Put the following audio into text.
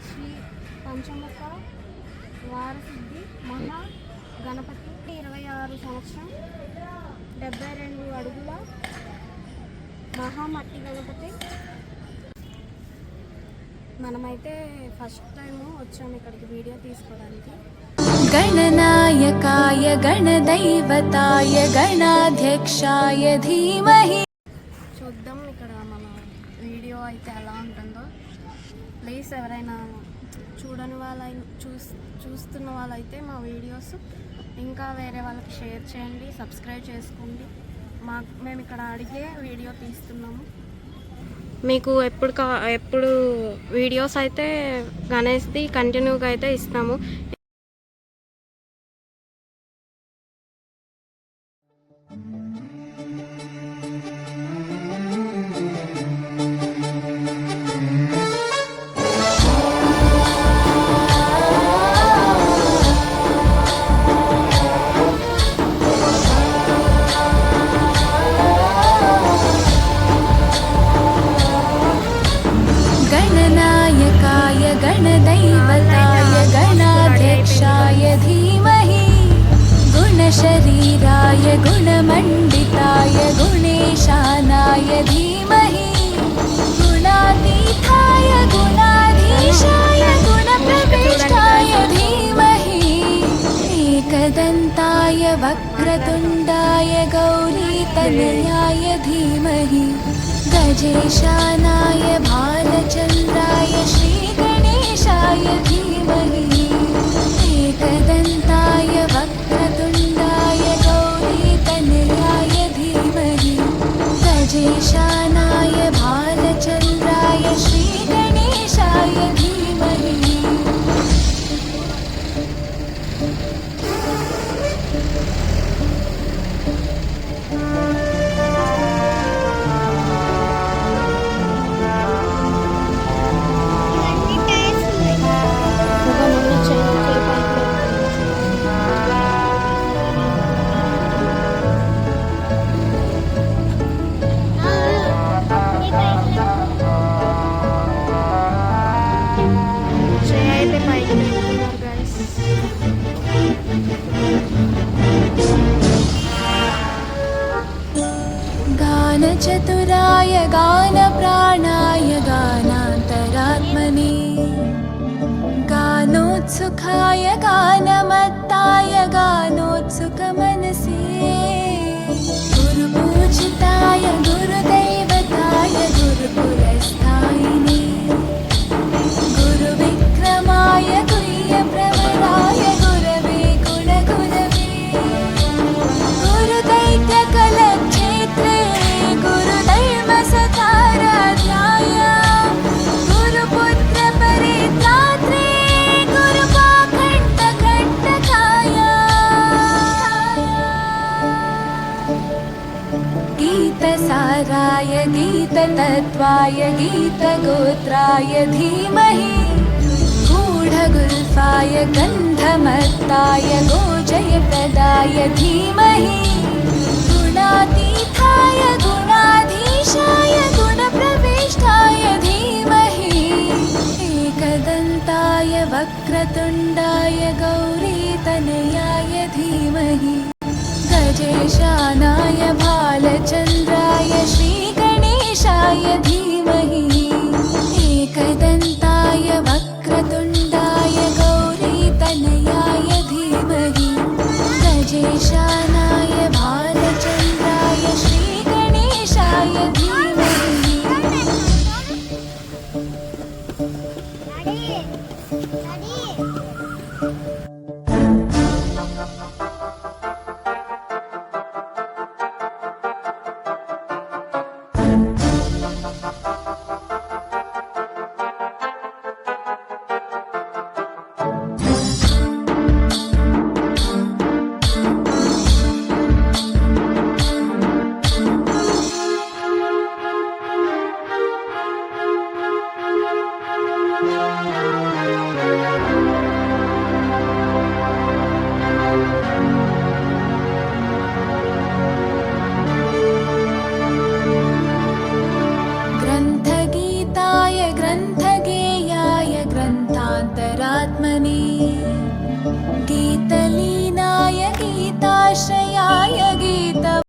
శ్రీ పంచముఖ వారసిద్ధి మహా గణపతి 26 సంవత్సరం 72 అడుగుల మహామట్టి గణపతి. మనమైతే ఫస్ట్ టైం వచ్చాము ఇక్కడికి వీడియో తీసుకోవడానికి. గణనాయకాయ గణదైవతాయ గణాధ్యక్షాయ ధీమహి. చూద్దాం ఇక్కడ మన వీడియో అయితే ఎలా ఉంటుందో. ప్లీజ్ ఎవరైనా చూడని చూస్తున్న వాళ్ళైతే మా వీడియోస్ ఇంకా వేరే వాళ్ళకి షేర్ చేయండి, సబ్స్క్రైబ్ చేసుకోండి. మేము ఇక్కడ అడిగే వీడియో తీస్తున్నాము. మీకు ఎప్పుడు వీడియోస్ అయితే గణేష్ది కంటిన్యూగా అయితే ఇస్తాము. गणदैवताय गणाध्यक्षाय धीमहि गुणशरीराय गुणमण्डिताय गुणेशानाय धीमहि गुणातीताय गुणाधीशाय गुणप्रविष्टाय धीमहि एकदन्ताय वक्रतुण्डाय गौरीतनयाय धीमहि गजेशानाय भालचन्द्राय श्रीगणेशाय धीमहि एकदन्ताय वक्रतुण्डाय गौरीतनयाय धीमहि गजेशानाय भालचन्द्राय श्रीगणेशाय धीमहि. गानचतुराय गानप्राणाय गानान्तरात्मने गानोत्सुकाय गानमत्ताय गानोत्सुकमनसे गुरुपूजिताय गुरुदैवताय गुरुपुरस्थायिने गुरुविक्रमाय गुह्यप्रवराय गुरवे गुणगुरवे गुरुदैत्यकलक्षेत्रे गुरुदैवसताराध्याय गुरुपुत्रपरित्रात्रे गुरुपाखण्डखण्डकाय गीतसाराय गीततत्त्वाय गीतगोत्राय धीमहि गूढगुल्फाय गन्धमत्ताय गोजयप्रदाय धीमहि गुणातीताय गुणाधीशाय गुणप्रविष्टाय धीमहि एकदन्ताय वक्रतुण्डाय गौरीतनयाय धीमहि गजेशानाय भालचन्द्राय श्रीगणेशाय धीमहि एकदन्ताय वक्रतुण्डाय गौरीतनयाय धीमहि गजेशानाय भालचन्द्राय श्रीगणेशाय धीमहि.